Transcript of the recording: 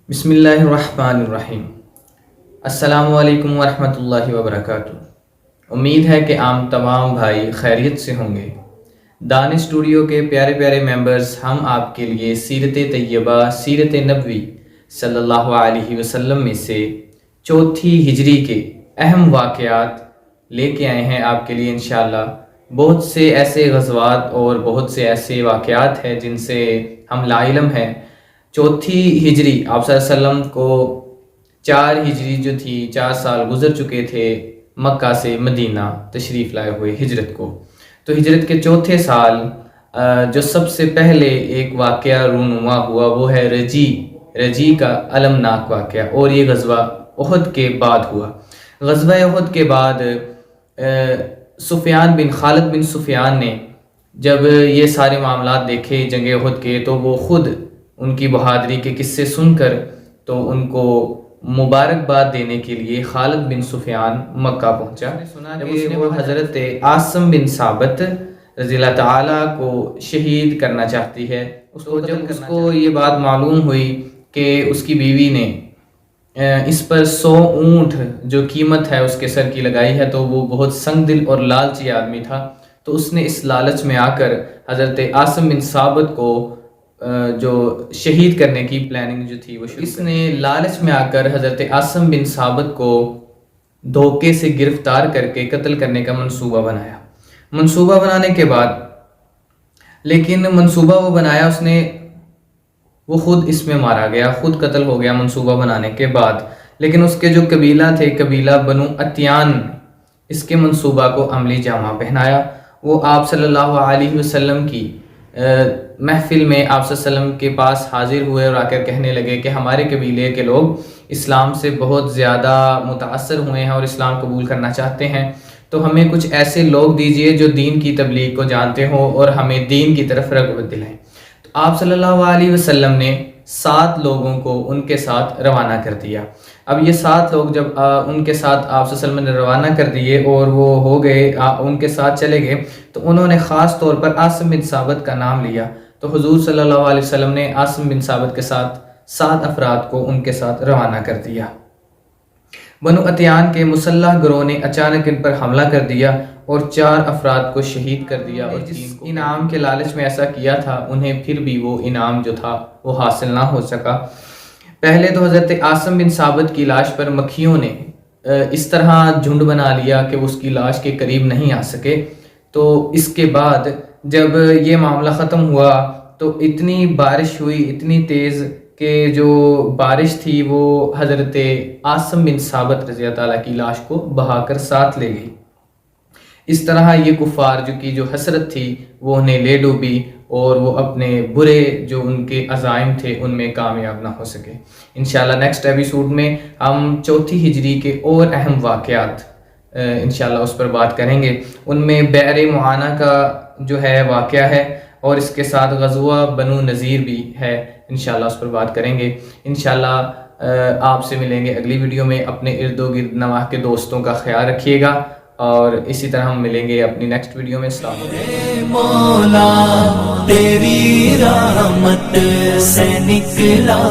بسم اللہ الرحمن الرحیم۔ السلام علیکم ورحمۃ اللہ وبرکاتہ۔ امید ہے کہ آپ تمام بھائی خیریت سے ہوں گے۔ دانش اسٹوڈیو کے پیارے پیارے ممبرز، ہم آپ کے لیے سیرت طیبہ، سیرت نبوی صلی اللہ علیہ وسلم میں سے چوتھی ہجری کے اہم واقعات لے کے آئے ہیں آپ کے لیے انشاءاللہ۔ بہت سے ایسے غزوات اور بہت سے ایسے واقعات ہیں جن سے ہم لا علم ہیں۔ چوتھی ہجری آپ صلی اللہ علیہ وسلم کو 4 ہجری جو تھی، 4 سال گزر چکے تھے مکہ سے مدینہ تشریف لائے ہوئے ہجرت کو۔ تو ہجرت کے چوتھے سال جو سب سے پہلے ایک واقعہ رونما ہوا وہ ہے رجیع کا المناک واقعہ، اور یہ غزوہ احد کے بعد ہوا۔ غزوہ احد کے بعد خالد بن سفیان نے جب یہ سارے معاملات دیکھے جنگ احد کے، تو وہ خود ان کی بہادری کے قصے سن کر تو ان کو مبارکباد دینے کے لیے خالد بن سفیان مکہ پہنچا۔ سنا کہ وہ حضرت عاصم بن ثابت رضی اللہ تعالیٰ کو شہید کرنا چاہتی ہے۔ جب اس کو یہ بات معلوم ہوئی کہ اس کی بیوی نے اس پر 100 اونٹ جو قیمت ہے اس کے سر کی لگائی ہے، تو وہ بہت سنگ دل اور لالچی آدمی تھا، تو اس نے اس لالچ میں آ کر حضرت عاصم بن ثابت کو جو شہید کرنے کی پلاننگ جو تھی وہ اس نے لالچ میں آ کر حضرت عاصم بن ثابت کو دھوکے سے گرفتار کر کے قتل کرنے کا منصوبہ بنایا۔ منصوبہ بنانے کے بعد لیکن منصوبہ وہ بنایا اس نے، وہ خود اس میں مارا گیا، خود قتل ہو گیا منصوبہ بنانے کے بعد۔ لیکن اس کے جو قبیلہ تھے، قبیلہ بنو عتیان، اس کے منصوبہ کو عملی جامہ پہنایا۔ وہ آپ صلی اللہ علیہ وسلم کی محفل میں آپ صلی اللہ علیہ وسلم کے پاس حاضر ہوئے اور آ کر کہنے لگے کہ ہمارے قبیلے کے لوگ اسلام سے بہت زیادہ متاثر ہوئے ہیں اور اسلام قبول کرنا چاہتے ہیں، تو ہمیں کچھ ایسے لوگ دیجئے جو دین کی تبلیغ کو جانتے ہوں اور ہمیں دین کی طرف رغبت دلائیں۔ تو آپ صلی اللہ علیہ وسلم نے 7 لوگوں کو ان کے ساتھ روانہ کر دیا۔ اب یہ 7 لوگ جب ان کے ساتھ آپ صلی اللہ علیہ وسلم نے روانہ کر دیے اور وہ ہو گئے، ان کے ساتھ چلے گئے، تو انہوں نے خاص طور پر عاصم بن ثابت کا نام لیا۔ تو حضور صلی اللہ علیہ وسلم نے عاصم بن ثابت کے ساتھ 7 افراد کو ان کے ساتھ روانہ کر دیا۔ بنو عتیان کے مسلح گروہ نے اچانک ان پر حملہ کر دیا اور 4 افراد کو شہید کر دیا، اور جس انعام کے لالچ میں ایسا کیا تھا انہیں پھر بھی وہ انعام جو تھا وہ حاصل نہ ہو سکا۔ پہلے تو حضرت عاصم بن ثابت کی لاش پر مکھیوں نے اس طرح جھنڈ بنا لیا کہ اس کی لاش کے قریب نہیں آ سکے۔ تو اس کے بعد جب یہ معاملہ ختم ہوا تو اتنی بارش ہوئی، اتنی تیز، کہ جو بارش تھی وہ حضرت عاصم بن ثابت رضی اللہ تعالیٰ کی لاش کو بہا کر ساتھ لے گئی۔ اس طرح یہ کفار جو حسرت تھی وہ انہیں لے ڈوبی، اور وہ اپنے برے جو ان کے عزائم تھے ان میں کامیاب نہ ہو سکے۔ انشاءاللہ نیکسٹ ایپیسوڈ میں ہم چوتھی ہجری کے اور اہم واقعات انشاءاللہ اس پر بات کریں گے۔ ان میں بئر معونہ کا جو ہے واقعہ ہے، اور اس کے ساتھ غزوہ بنو نظیر بھی ہے، انشاءاللہ اس پر بات کریں گے۔ انشاءاللہ آپ سے ملیں گے اگلی ویڈیو میں۔ اپنے ارد و گرد نواح کے دوستوں کا خیال رکھیے گا، اور اسی طرح ہم ملیں گے اپنی نیکسٹ ویڈیو میں۔ السلام علیکم۔ مولا تیری رحمت سے نکلا